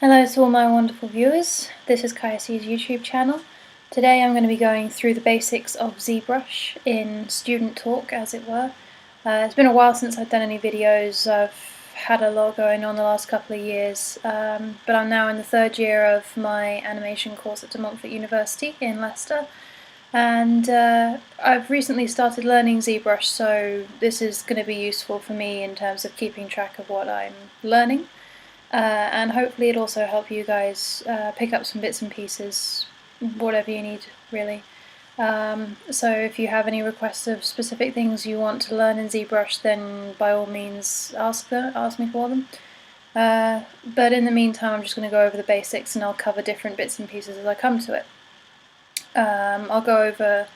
Hello to all my wonderful viewers, this is Kayasi's YouTube channel. Today I'm going to be going through the basics of Zbrush in student talk, as it were. It's been a while since I've done any videos. I've had a lot going on the last couple of years, but I'm now in the third year of my animation course at De Montfort University in Leicester, and I've recently started learning Zbrush, so this is going to be useful for me in terms of keeping track of what I'm learning. And hopefully it'll also help you guys pick up some bits and pieces, whatever you need really. So if you have any requests of specific things you want to learn in Zbrush, then by all means ask me for them. But in the meantime I'm just going to go over the basics and I'll cover different bits and pieces as I come to it. I'll go over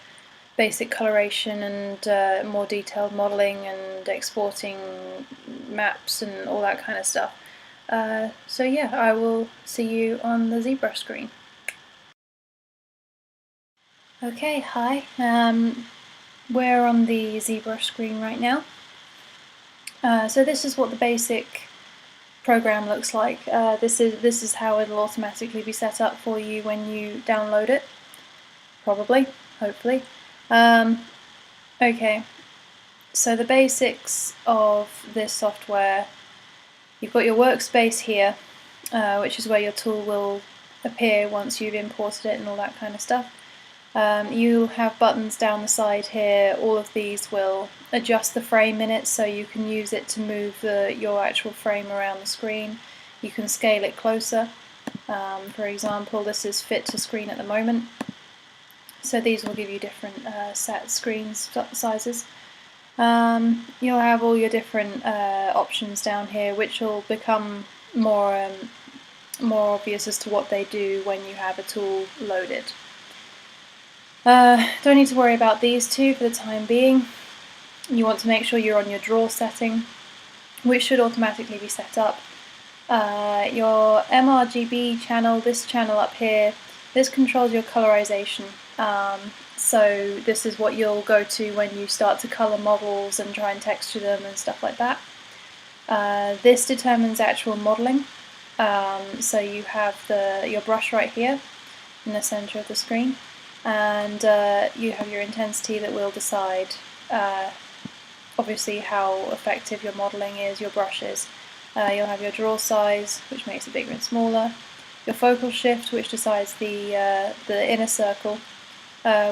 basic coloration and more detailed modelling and exporting maps and all that kind of stuff. So yeah, I will see you on the Zbrush screen. Okay, hi. We're on the Zbrush screen right now. So this is what the basic program looks like. This is how it'll automatically be set up for you when you download it. Probably, hopefully. Okay, so the basics of this software. You've got your workspace here, which is where your tool will appear once you've imported it and all that kind of stuff. You have buttons down the side here. All of these will adjust the frame in it, so you can use it to move your actual frame around the screen. You can scale it closer. For example, this is fit to screen at the moment, so these will give you different set screen sizes. You'll have all your different options down here, which will become more obvious as to what they do when you have a tool loaded. Don't need to worry about these two for the time being. You want to make sure you're on your draw setting, which should automatically be set up. Your mRGB channel, this channel up here, this controls your colorization. So this is what you'll go to when you start to colour models and try and texture them and stuff like that. This determines actual modelling. So you have your brush right here in the centre of the screen, and you have your intensity that will decide obviously how effective your modelling is, your brush is. You'll have your draw size, which makes it bigger and smaller. Your focal shift, which decides the inner circle,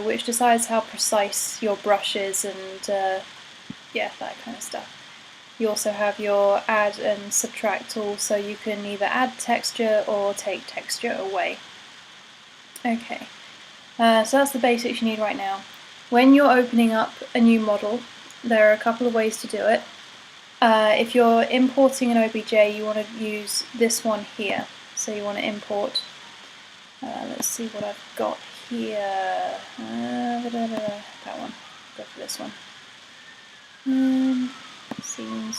which decides how precise your brush is, and yeah, that kind of stuff. You also have your add and subtract tool, so you can either add texture or take texture away. Okay, so that's the basics you need right now. When you're opening up a new model, there are a couple of ways to do it. If you're importing an OBJ, you want to use this one here. So you want to import, let's see what I've got here, that one, go for this one. Scenes.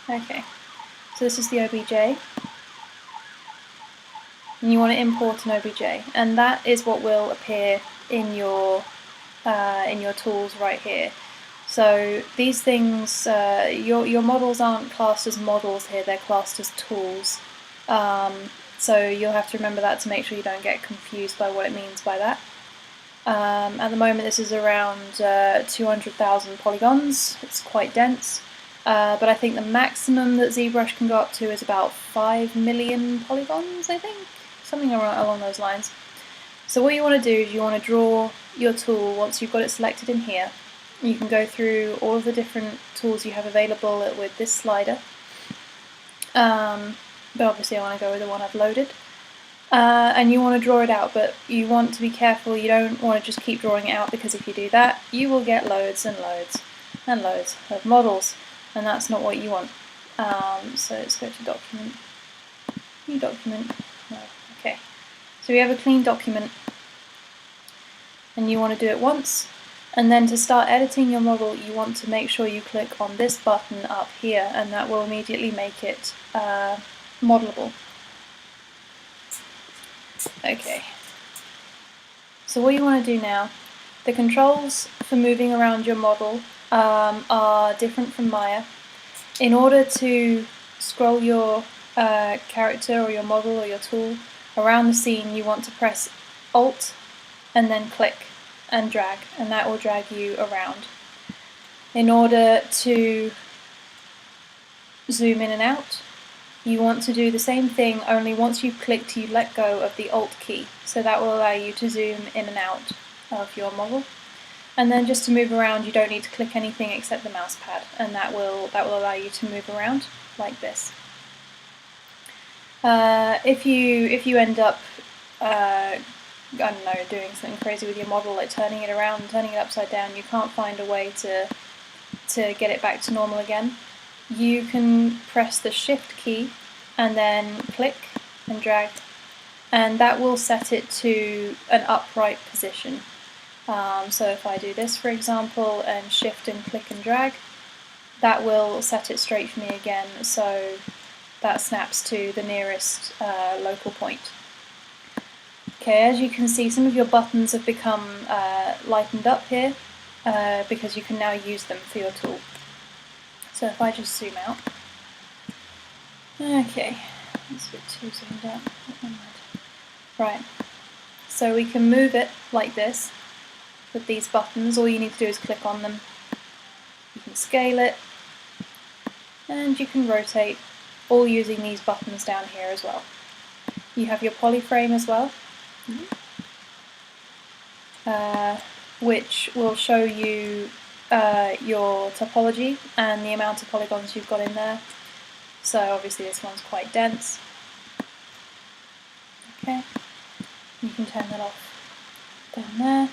Okay, so this is the OBJ, and you want to import an OBJ, and that is what will appear in your tools right here. So these things, your models aren't classed as models here, they're classed as tools. So you'll have to remember that to make sure you don't get confused by what it means by that. At the moment this is around 200,000 polygons, it's quite dense, but I think the maximum that Zbrush can go up to is about 5 million polygons, I think, something along those lines. So what you want to do is you want to draw your tool once you've got it selected in here. You can go through all of the different tools you have available with this slider, but obviously I want to go with the one I've loaded. And you want to draw it out, but you want to be careful. You don't want to just keep drawing it out, because if you do that, you will get loads and loads and loads of models, and that's not what you want. So let's go to document, new document. No. Okay, so we have a clean document, and you want to do it once. And then to start editing your model, you want to make sure you click on this button up here, and that will immediately make it modelable. Okay, so what you want to do now, the controls for moving around your model are different from Maya. In order to scroll your character or your model or your tool around the scene, you want to press Alt and then click and drag, and that will drag you around. In order to zoom in and out, you want to do the same thing, only once you've clicked you let go of the Alt key, so that will allow you to zoom in and out of your model. And then just to move around, you don't need to click anything except the mouse pad, and that will allow you to move around like this. If you end up I don't know, doing something crazy with your model, like turning it around and turning it upside down, you can't find a way to get it back to normal again, you can press the Shift key and then click and drag, and that will set it to an upright position. So if I do this, for example, and Shift and click and drag, that will set it straight for me again, so that snaps to the nearest local point. Okay, as you can see, some of your buttons have become lightened up here because you can now use them for your tool. So if I just zoom out, okay, that's a bit too zoomed out. Right, so we can move it like this with these buttons. All you need to do is click on them. You can scale it, and you can rotate, all using these buttons down here as well. You have your polyframe as well, which will show you your topology and the amount of polygons you've got in there. So obviously this one's quite dense. Okay, you can turn that off down there.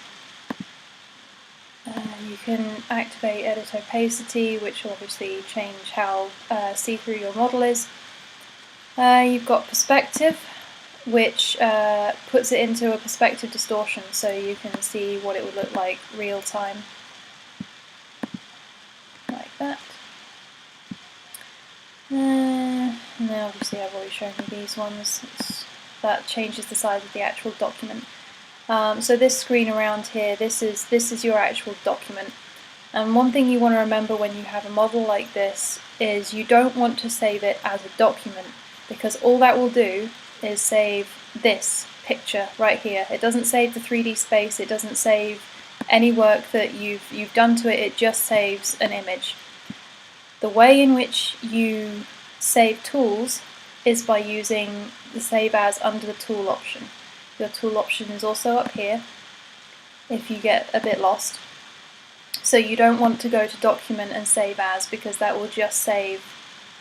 You can activate edit opacity, which will obviously change how see-through your model is. You've got perspective, which puts it into a perspective distortion, so you can see what it would look like real time, like that. And then obviously I've already shown you these ones. That changes the size of the actual document. So this screen around here, this is your actual document. And one thing you want to remember when you have a model like this is you don't want to save it as a document, because all that will do is save this picture right here. It doesn't save the 3D space, it doesn't save any work that you've done to it, it just saves an image. The way in which you save tools is by using the Save As under the tool option. Your tool option is also up here if you get a bit lost. So you don't want to go to Document and Save As, because that will just save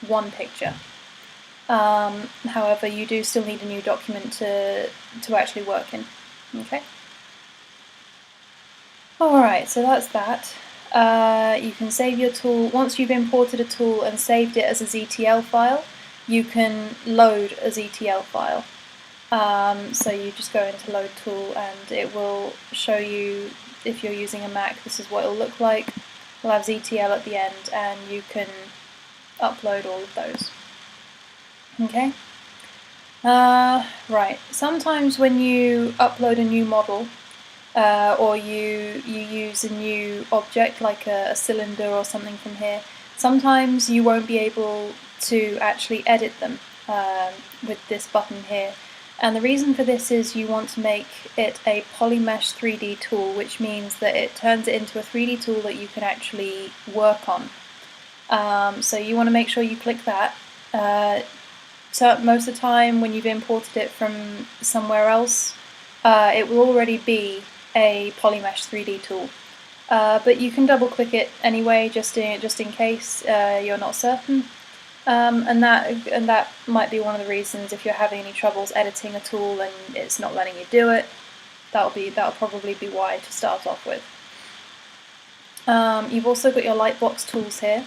one picture. However, you do still need a new document to actually work in. Okay. Alright, so that's that. You can save your tool. Once you've imported a tool and saved it as a ZTL file, you can load a ZTL file. So you just go into Load Tool and it will show you, if you're using a Mac, this is what it'll look like. We'll have ZTL at the end and you can upload all of those. Okay. Right, sometimes when you upload a new model or you use a new object like a cylinder or something from here, sometimes you won't be able to actually edit them with this button here. And the reason for this is you want to make it a polymesh 3D tool, which means that it turns it into a 3D tool that you can actually work on. So you want to make sure you click that. So most of the time when you've imported it from somewhere else, it will already be a polymesh 3D tool. But you can double click it anyway, just in case you're not certain. And that might be one of the reasons if you're having any troubles editing a tool and it's not letting you do it. That'll probably be why to start off with. You've also got your lightbox tools here,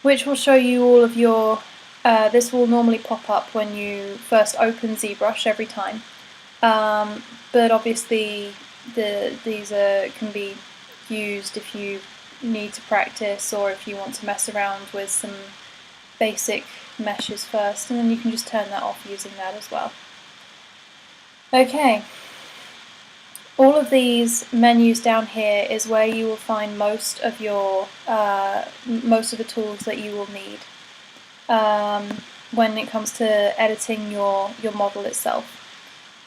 which will show you all of your. This will normally pop up when you first open Zbrush every time, but obviously these can be used if you need to practice or if you want to mess around with some basic meshes first, and then you can just turn that off using that as well. Okay, all of these menus down here is where you will find most of the tools that you will need. when it comes to editing your model itself.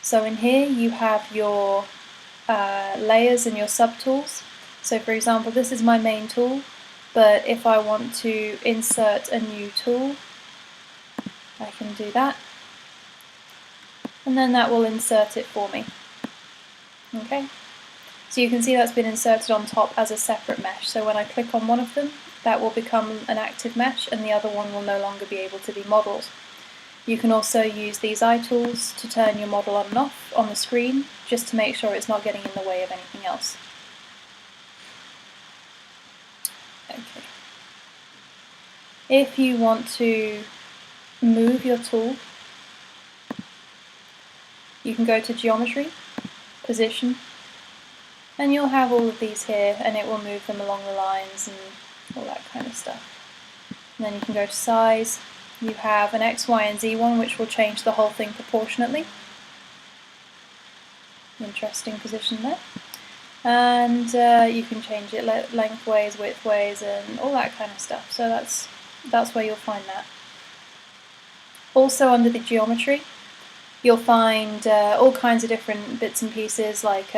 So in here you have your layers and your subtools. So for example, this is my main tool, but if I want to insert a new tool, I can do that, and then that will insert it for me. Okay, so you can see that's been inserted on top as a separate mesh, so when I click on one of them, that will become an active mesh and the other one will no longer be able to be modelled. You can also use these eye tools to turn your model on and off on the screen, just to make sure it's not getting in the way of anything else. Okay. If you want to move your tool, you can go to Geometry, Position, and you'll have all of these here, and it will move them along the lines and all that kind of stuff. And then you can go to Size. You have an X, Y, and Z one, which will change the whole thing proportionately. Interesting position there. And you can change it lengthways, widthways, and all that kind of stuff. So that's where you'll find that. Also under the geometry, you'll find all kinds of different bits and pieces, like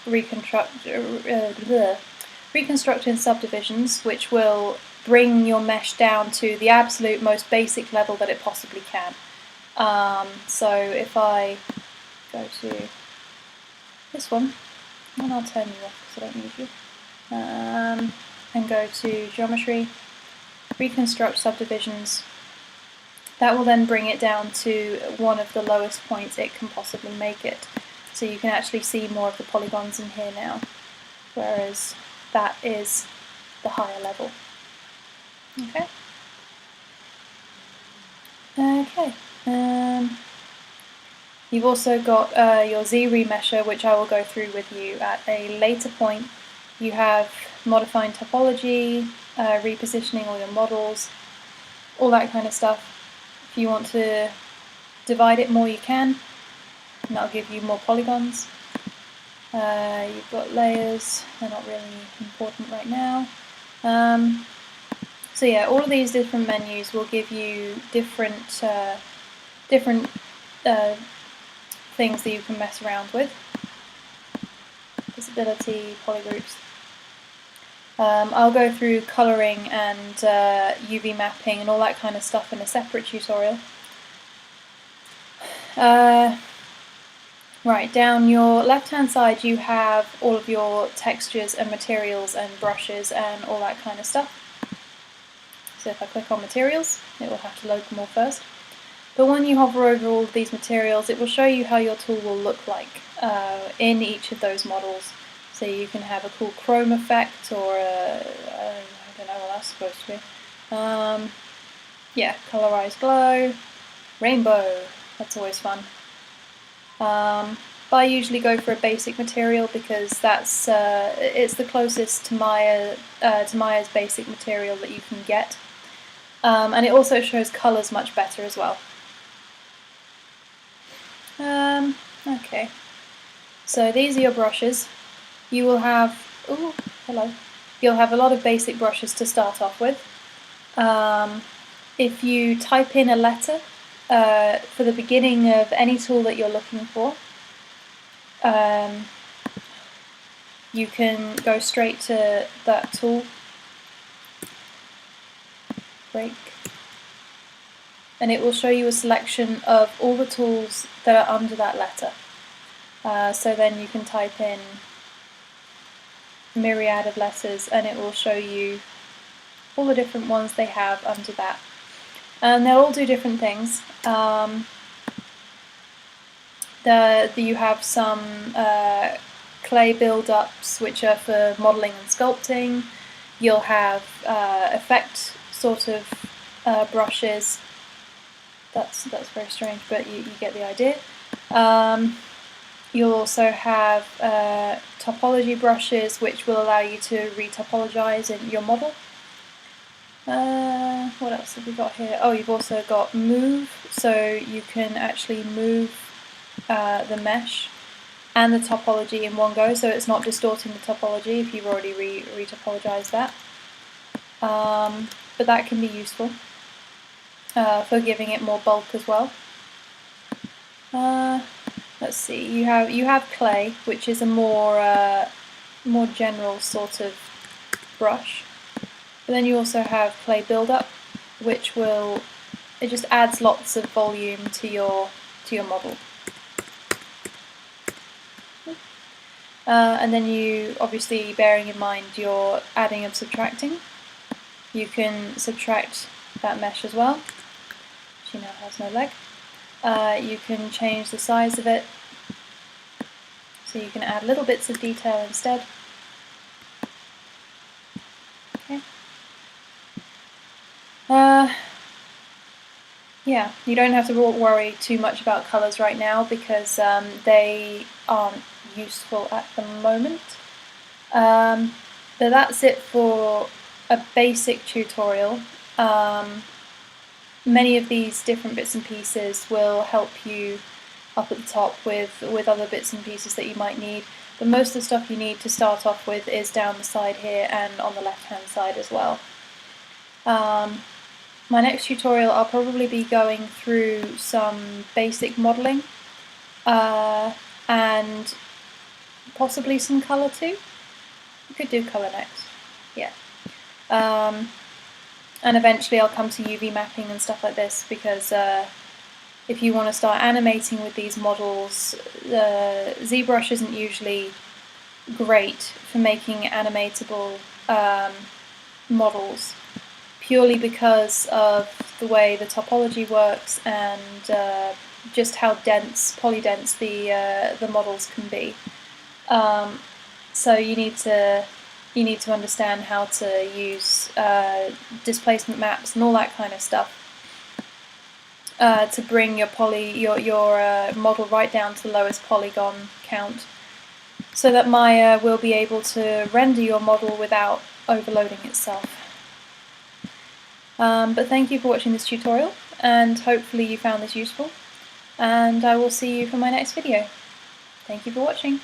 reconstructing subdivisions, which will bring your mesh down to the absolute most basic level that it possibly can. So if I go to this one, and I'll turn you off because I don't need you, and go to Geometry, Reconstruct Subdivisions, that will then bring it down to one of the lowest points it can possibly make it. So you can actually see more of the polygons in here now, whereas that is the higher level. Okay. Okay. You've also got your Z remesher, which I will go through with you at a later point. You have modifying topology, repositioning all your models, all that kind of stuff. If you want to divide it more, you can, and that'll give you more polygons. You've got layers, they're not really important right now. So yeah, all of these different menus will give you different things that you can mess around with. Visibility, polygroups. I'll go through colouring and UV mapping and all that kind of stuff in a separate tutorial. Right, down your left hand side you have all of your textures and materials and brushes and all that kind of stuff. So if I click on materials, it will have to load them all first. But when you hover over all of these materials, it will show you how your tool will look like in each of those models. So you can have a cool chrome effect, or I don't know what that's supposed to be. Yeah, colorized glow, rainbow, that's always fun. But I usually go for a basic material because that's it's the closest to Maya's basic material that you can get. And it also shows colours much better as well. Okay, so these are your brushes. You will have, you'll have a lot of basic brushes to start off with. If you type in a letter for the beginning of any tool that you're looking for, you can go straight to that tool, break, and it will show you a selection of all the tools that are under that letter. So then you can type in myriad of letters and it will show you all the different ones they have under that. And they'll all do different things. You have some clay build-ups which are for modelling and sculpting. You'll have effect sort of brushes. That's very strange, but you get the idea. You'll also have topology brushes which will allow you to retopologize in your model. What else have we got here? Oh, you've also got move, so you can actually move the mesh and the topology in one go, so it's not distorting the topology if you've already retopologized that. But that can be useful. for giving it more bulk as well. Let's see, you have clay, which is a more general sort of brush. But then you also have clay build-up, which it just adds lots of volume to your model. And then you, obviously bearing in mind your adding and subtracting, you can subtract that mesh as well. She now has no leg. You can change the size of it, so you can add little bits of detail instead. Okay. Yeah, you don't have to worry too much about colours right now because they aren't useful at the moment. But that's it for a basic tutorial. Many of these different bits and pieces will help you up at the top with other bits and pieces that you might need. But most of the stuff you need to start off with is down the side here and on the left hand side as well. My next tutorial I'll probably be going through some basic modelling and possibly some colour too. We could do colour next, yeah. And eventually I'll come to UV mapping and stuff like this because if you want to start animating with these models, Zbrush isn't usually great for making animatable models, purely because of the way the topology works and just how polydense the models can be. So you need to understand how to use displacement maps and all that kind of stuff to bring your model right down to the lowest polygon count, so that Maya will be able to render your model without overloading itself. But thank you for watching this tutorial, and hopefully you found this useful, and I will see you for my next video. Thank you for watching.